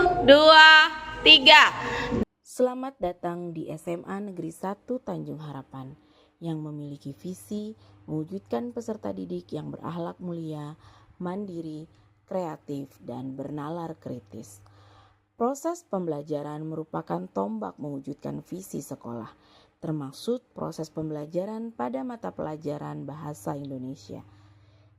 2, 3. Selamat datang di SMA Negeri 1 Tanjung Harapan yang memiliki visi mewujudkan peserta didik yang berakhlak mulia, mandiri, kreatif, dan bernalar kritis. Proses pembelajaran merupakan tombak mewujudkan visi sekolah, termasuk proses pembelajaran pada mata pelajaran Bahasa Indonesia.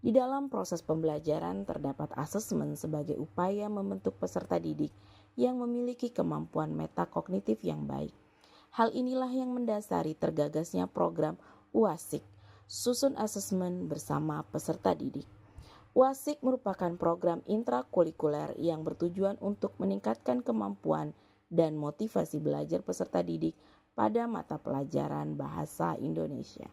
Di dalam proses pembelajaran terdapat asesmen sebagai upaya membentuk peserta didik yang memiliki kemampuan metakognitif yang baik. Hal inilah yang mendasari tergagasnya program UASIK, Susun Asesmen Bersama Peserta Didik. UASIK merupakan program intrakurikuler yang bertujuan untuk meningkatkan kemampuan dan motivasi belajar peserta didik pada mata pelajaran Bahasa Indonesia.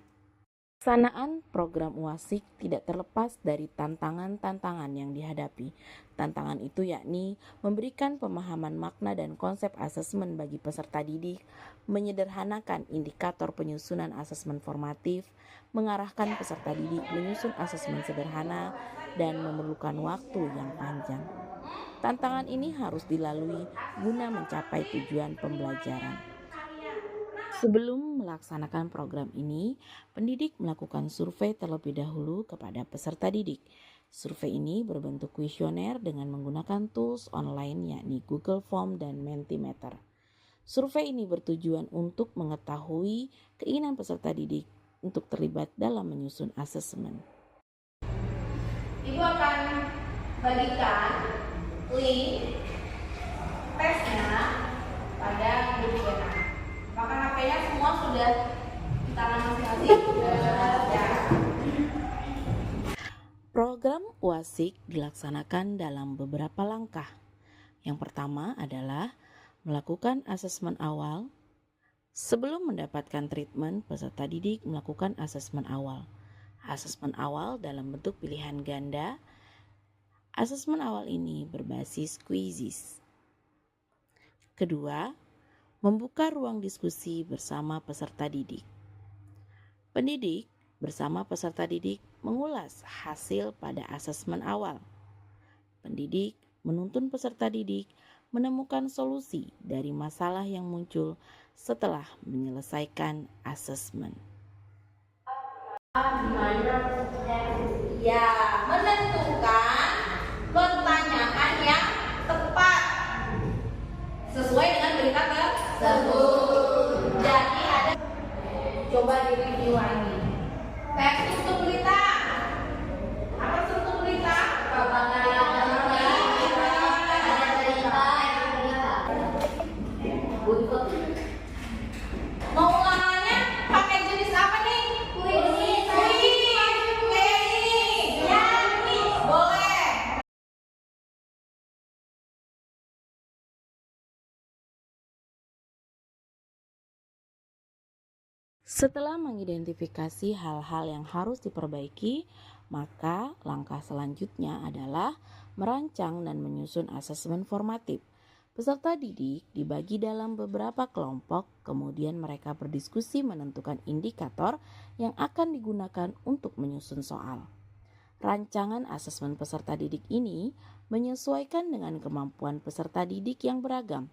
Pelaksanaan program UASIK tidak terlepas dari tantangan-tantangan yang dihadapi. Tantangan itu yakni memberikan pemahaman makna dan konsep asesmen bagi peserta didik, menyederhanakan indikator penyusunan asesmen formatif, mengarahkan peserta didik menyusun asesmen sederhana, dan memerlukan waktu yang panjang. Tantangan ini harus dilalui guna mencapai tujuan pembelajaran. Sebelum melaksanakan program ini, pendidik melakukan survei terlebih dahulu kepada peserta didik. Survei ini berbentuk kuesioner dengan menggunakan tools online yakni Google Form dan Mentimeter. Survei ini bertujuan untuk mengetahui keinginan peserta didik untuk terlibat dalam menyusun asesmen. Ibu akan bagikan link tesnya pada grup WA. Apakah HP-nya semua sudah di tangan masing-masing? Ya. Program UASIK dilaksanakan dalam beberapa langkah. Yang pertama adalah melakukan asesmen awal. Sebelum mendapatkan treatment, peserta didik melakukan asesmen awal. Asesmen awal dalam bentuk pilihan ganda. Asesmen awal ini berbasis quizzes. Kedua, membuka ruang diskusi bersama peserta didik. Pendidik bersama peserta didik mengulas hasil pada asesmen awal. Pendidik menuntun peserta didik menemukan solusi dari masalah yang muncul setelah menyelesaikan asesmen. Ya, menentukan pertanyaan yang tepat sesuai dengan berita tersebut. Jadi ada, coba direview lagi. Teks untuk berita. Apa untuk berita? Mau ulangannya pakai jenis apa nih? Kuis. Kayak ini. Ya, boleh. Setelah mengidentifikasi hal-hal yang harus diperbaiki, maka langkah selanjutnya adalah merancang dan menyusun asesmen formatif. Peserta didik dibagi dalam beberapa kelompok, kemudian mereka berdiskusi menentukan indikator yang akan digunakan untuk menyusun soal. Rancangan asesmen peserta didik ini menyesuaikan dengan kemampuan peserta didik yang beragam.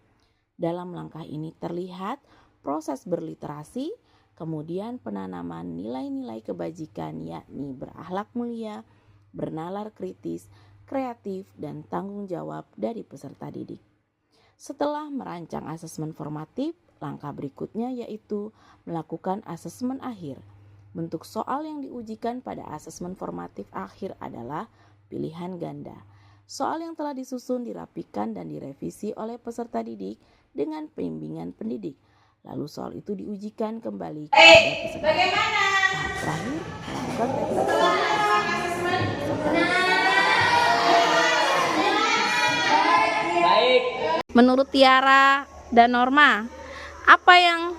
Dalam langkah ini terlihat proses berliterasi, kemudian penanaman nilai-nilai kebajikan yakni berakhlak mulia, bernalar kritis, kreatif, dan tanggung jawab dari peserta didik. Setelah merancang asesmen formatif, langkah berikutnya yaitu melakukan asesmen akhir. Bentuk soal yang diujikan pada asesmen formatif akhir adalah pilihan ganda. Soal yang telah disusun dirapikan dan direvisi oleh peserta didik dengan bimbingan pendidik. Lalu soal itu diujikan kembali kepada peserta. Bagaimana? Terakhir, Menurut Tiara dan Norma, apa yang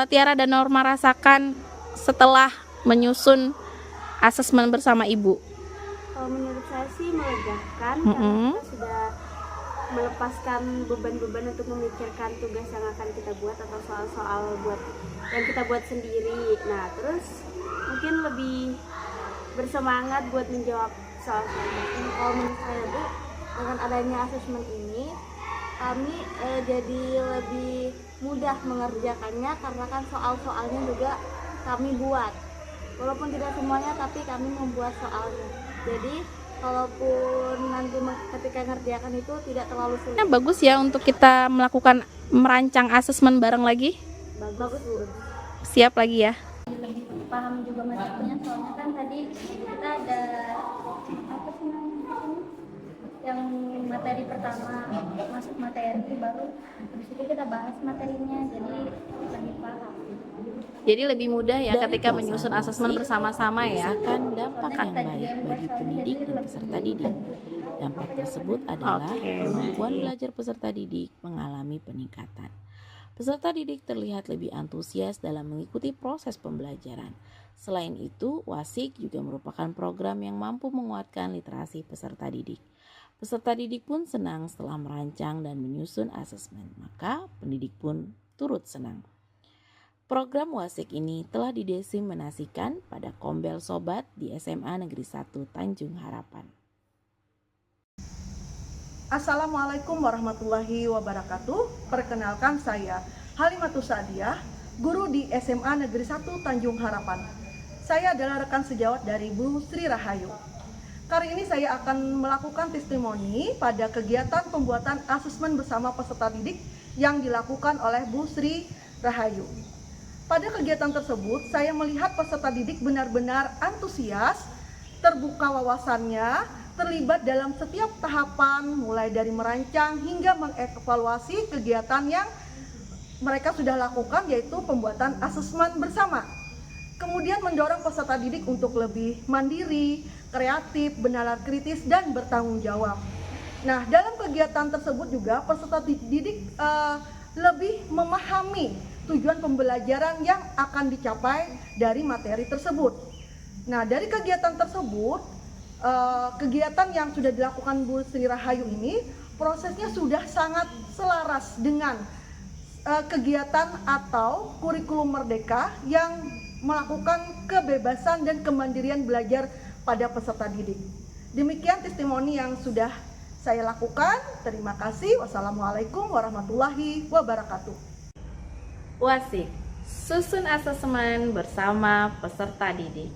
Tiara dan Norma rasakan setelah menyusun asesmen bersama Ibu? Kalau menurut saya sih melegakan karena kita sudah melepaskan beban-beban untuk memikirkan tugas yang akan kita buat atau soal-soal yang kita buat sendiri. Nah, terus mungkin lebih bersemangat buat menjawab soal-soal ini. Kalau menurut saya tuh dengan adanya asesmen ini kami jadi lebih mudah mengerjakannya karena kan soal-soalnya juga kami buat. Walaupun tidak semuanya, tapi kami membuat soalnya. Jadi kalaupun nanti ketika mengerjakan itu tidak terlalu sulit. Bagus ya untuk kita melakukan merancang asesmen bareng lagi. Bagus Bu. Siap lagi ya. Lebih paham juga materinya, soalnya kan tadi kita ada apa sih namanya yang materi pertama masuk materi baru habis itu kita bahas materinya, jadi lebih paham. Jadi lebih mudah ya Dari ketika pelaksanaan menyusun asesmen WASIK, bersama-sama ya. merasakan dampak yang baik bagi pendidik dan peserta didik. Dampak tersebut adalah Oke. kemampuan belajar peserta didik mengalami peningkatan. Peserta didik terlihat lebih antusias dalam mengikuti proses pembelajaran. Selain itu, WASIK juga merupakan program yang mampu menguatkan literasi peserta didik. Peserta didik pun senang setelah merancang dan menyusun asesmen, maka pendidik pun turut senang. Program WASIK ini telah didesimasikan pada Kombel Sobat di SMA Negeri 1 Tanjung Harapan. Assalamualaikum warahmatullahi wabarakatuh. Perkenalkan saya Halimatus Sadiah, guru di SMA Negeri 1 Tanjung Harapan. Saya adalah rekan sejawat dari Bu Sri Rahayu. Kali ini saya akan melakukan testimoni pada kegiatan pembuatan asesmen bersama peserta didik yang dilakukan oleh Bu Sri Rahayu. Pada kegiatan tersebut, saya melihat peserta didik benar-benar antusias, terbuka wawasannya, terlibat dalam setiap tahapan mulai dari merancang hingga mengevaluasi kegiatan yang mereka sudah lakukan, yaitu pembuatan asesmen bersama. Kemudian mendorong peserta didik untuk lebih mandiri, kreatif, bernalar kritis, dan bertanggung jawab. Nah, dalam kegiatan tersebut juga peserta didik lebih memahami tujuan pembelajaran yang akan dicapai dari materi tersebut. Nah, dari kegiatan tersebut, kegiatan yang sudah dilakukan Bu Sri Rahayu ini prosesnya sudah sangat selaras dengan kegiatan atau kurikulum merdeka yang melakukan kebebasan dan kemandirian belajar pada peserta didik. Demikian testimoni yang sudah saya lakukan. Terima kasih. Wassalamualaikum warahmatullahi wabarakatuh. WASIK, susun asesmen bersama peserta didik,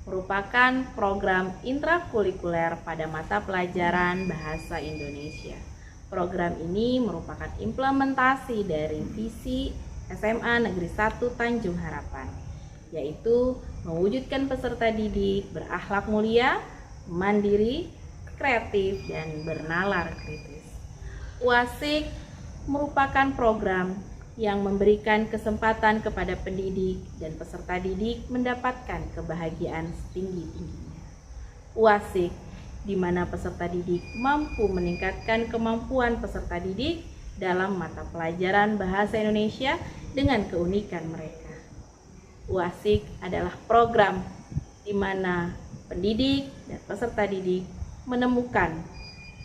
merupakan program intrakurikuler pada mata pelajaran Bahasa Indonesia. Program ini merupakan implementasi dari visi SMA Negeri 1 Tanjung Harapan, yaitu mewujudkan peserta didik berakhlak mulia, mandiri, kreatif, dan bernalar kritis. WASIK merupakan program yang memberikan kesempatan kepada pendidik dan peserta didik mendapatkan kebahagiaan setinggi-tingginya. WASIK, di mana peserta didik mampu meningkatkan kemampuan peserta didik dalam mata pelajaran Bahasa Indonesia dengan keunikan mereka. WASIK adalah program di mana pendidik dan peserta didik menemukan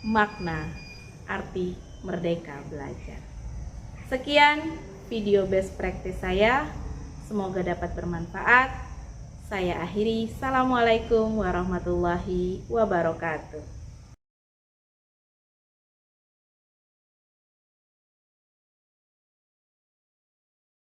makna arti merdeka belajar. Sekian video best practice saya, semoga dapat bermanfaat. Saya akhiri, Assalamualaikum warahmatullahi wabarakatuh.